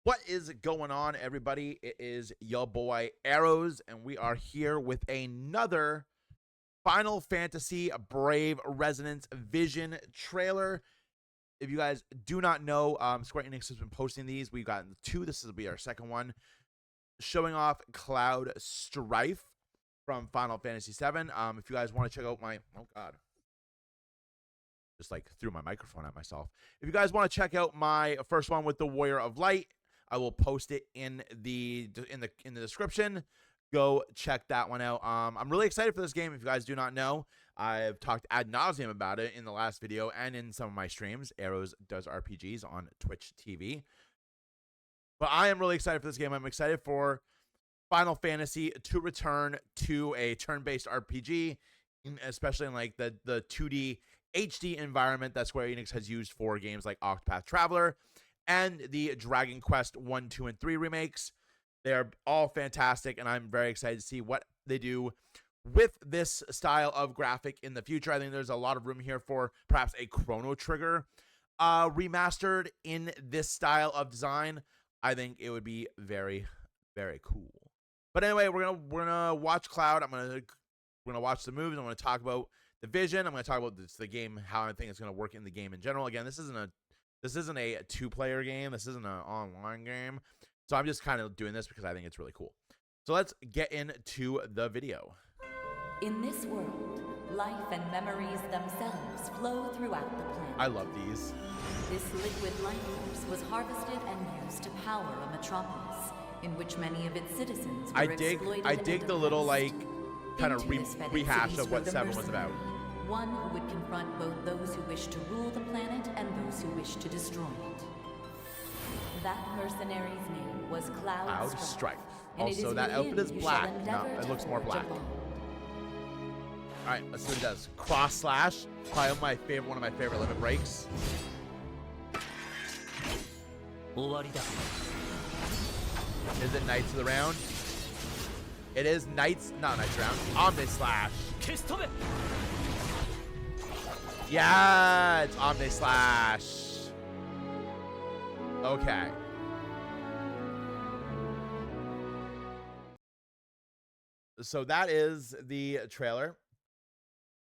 What is going on, everybody? It is your boy Arrows, and we are here with another Final Fantasy Brave Resonance Vision trailer. If you guys do not know, Square Enix has been posting these. We've gotten two. This will be our second one, showing off Cloud Strife from Final Fantasy VII. If you guys want to check out my just like threw my microphone at myself. If you guys want to check out my first one with the Warrior of Light, I will post it in the description. Go check that one out. I'm really excited for this game. If you guys do not know, I've talked ad nauseum about it in the last video and in some of my streams. Arrows does RPGs on Twitch TV. But I am really excited for this game. I'm excited for Final Fantasy to return to a turn-based RPG, especially in like the 2D HD environment that Square Enix has used for games like Octopath Traveler and the Dragon Quest 1, 2, and 3 remakes. They're all fantastic, and I'm very excited to see what they do with this style of graphic in the future. I think there's a lot of room here for perhaps a Chrono Trigger remastered in this style of design. I think it would be very, very cool. But anyway, we're gonna watch Cloud. We're gonna watch the moves. I'm gonna talk about the vision. I'm gonna talk about the game, how I think it's gonna work in the game in general. Again, this isn't a two-player game. This isn't an online game. So I'm just kind of doing this because I think it's really cool. So let's get into the video. In this world, life and memories themselves flow throughout the planet. I love these. This liquid life force was harvested and used to power a metropolis in which many of its citizens were exploited. I dig the little like kind of Into this fetid rehash cities of what rode a 7 was about. One who would confront both those who wish to rule the planet and those who wish to destroy it. That mercenary's name was Cloud Strife. And Also, that outfit is black. No, it looks more black. Alright, let's see what it does. Cross slash. Probably one of my favorite limit breaks. Is it Knights of the Round? It is Knights, not Knights Round. Omni Slash. Yeah, it's Omni Slash. Okay. So that is the trailer.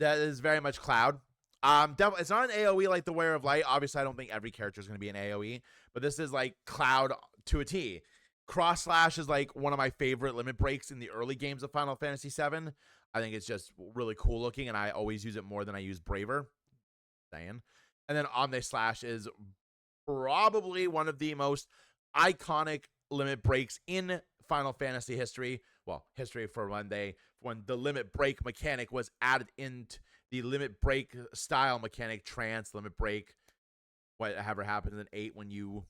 That is very much Cloud. It's not an AoE like the Warrior of Light. Obviously, I don't think every character is going to be an AoE, but this is like Cloud to a T. Cross Slash is like one of my favorite limit breaks in the early games of Final Fantasy VII. I think it's just really cool looking, and I always use it more than I use Braver. And then Omni Slash is probably one of the most iconic limit breaks in Final Fantasy history. Well, history for when the limit break mechanic was added into the limit break style mechanic, trance limit break, whatever happens in 8 when you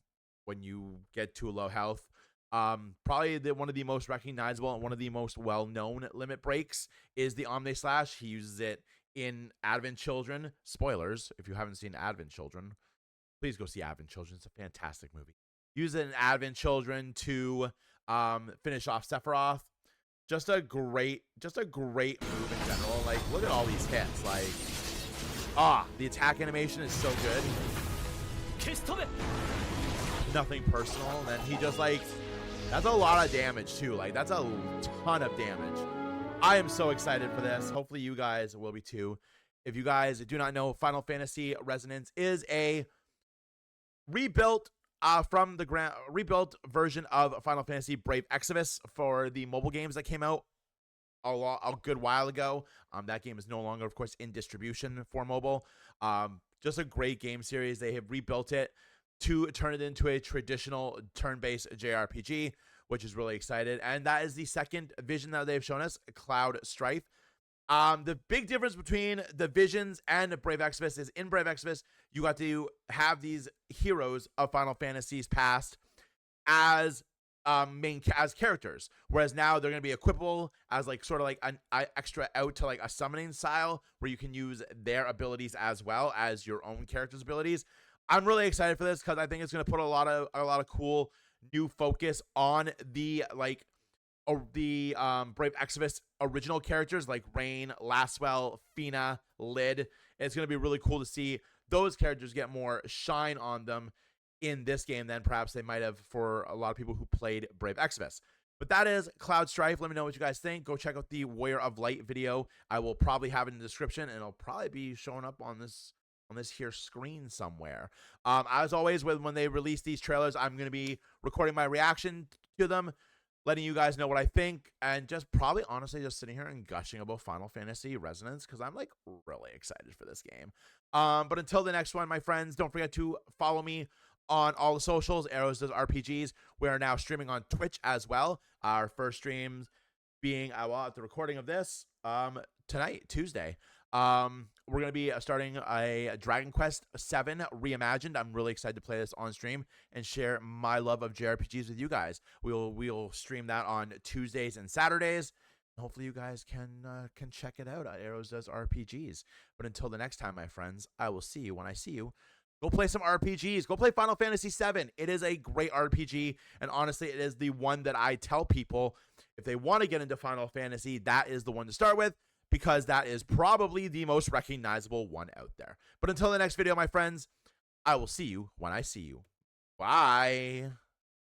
get to a low health. Probably one of the most recognizable and one of the most well-known limit breaks is the Omni Slash. He uses it in Advent Children. Spoilers, if you haven't seen Advent Children, please go see Advent Children. It's a fantastic movie. Use it in Advent Children to finish off Sephiroth. Just a great move in general. Like, look at all these hits. Like, the attack animation is so good. Nothing personal. And then he just like, that's a lot of damage too. Like, that's a ton of damage. I am so excited for this. Hopefully you guys will be too. If you guys do not know, Final Fantasy Resonance is a rebuilt rebuilt version of Final Fantasy Brave Exvius for the mobile games that came out a good while ago. That game is no longer, of course, in distribution for mobile. Just a great game series. They have rebuilt it to turn it into a traditional turn-based JRPG, which is really excited. And that is the second vision that they've shown us, Cloud Strife. The big difference between the visions and Brave Exvius is in Brave Exvius, you got to have these heroes of Final Fantasy's past as as characters, whereas now they're going to be equipable as like sort of like an extra out to like a summoning style where you can use their abilities as well as your own character's abilities. I'm really excited for this because I think it's going to put a lot of cool new focus on the Brave Exvius original characters like Rain, Laswell, Fina, Lid. It's going to be really cool to see those characters get more shine on them in this game than perhaps they might have for a lot of people who played Brave Exvius. But that is Cloud Strife. Let me know what you guys think. Go check out the Warrior of Light video. I will probably have it in the description, and it'll probably be showing up on this here screen somewhere. As always, when they release these trailers, I'm going to be recording my reaction to them, letting you guys know what I think, and just probably honestly just sitting here and gushing about Final Fantasy Resonance because I'm like really excited for this game. But until the next one, my friends, don't forget to follow me on all the socials. Arrows Does RPGs. We are now streaming on Twitch as well. Our first streams being at the recording of this tonight, Tuesday. We're going to be starting a Dragon Quest VII Reimagined. I'm really excited to play this on stream and share my love of JRPGs with you guys. We'll stream that on Tuesdays and Saturdays. Hopefully you guys can check it out at Arrows Does RPGs. But until the next time, my friends, I will see you when I see you. Go play some RPGs. Go play Final Fantasy VII. It is a great RPG, and honestly, it is the one that I tell people if they want to get into Final Fantasy, that is the one to start with, because that is probably the most recognizable one out there. But until the next video, my friends, I will see you when I see you. Bye.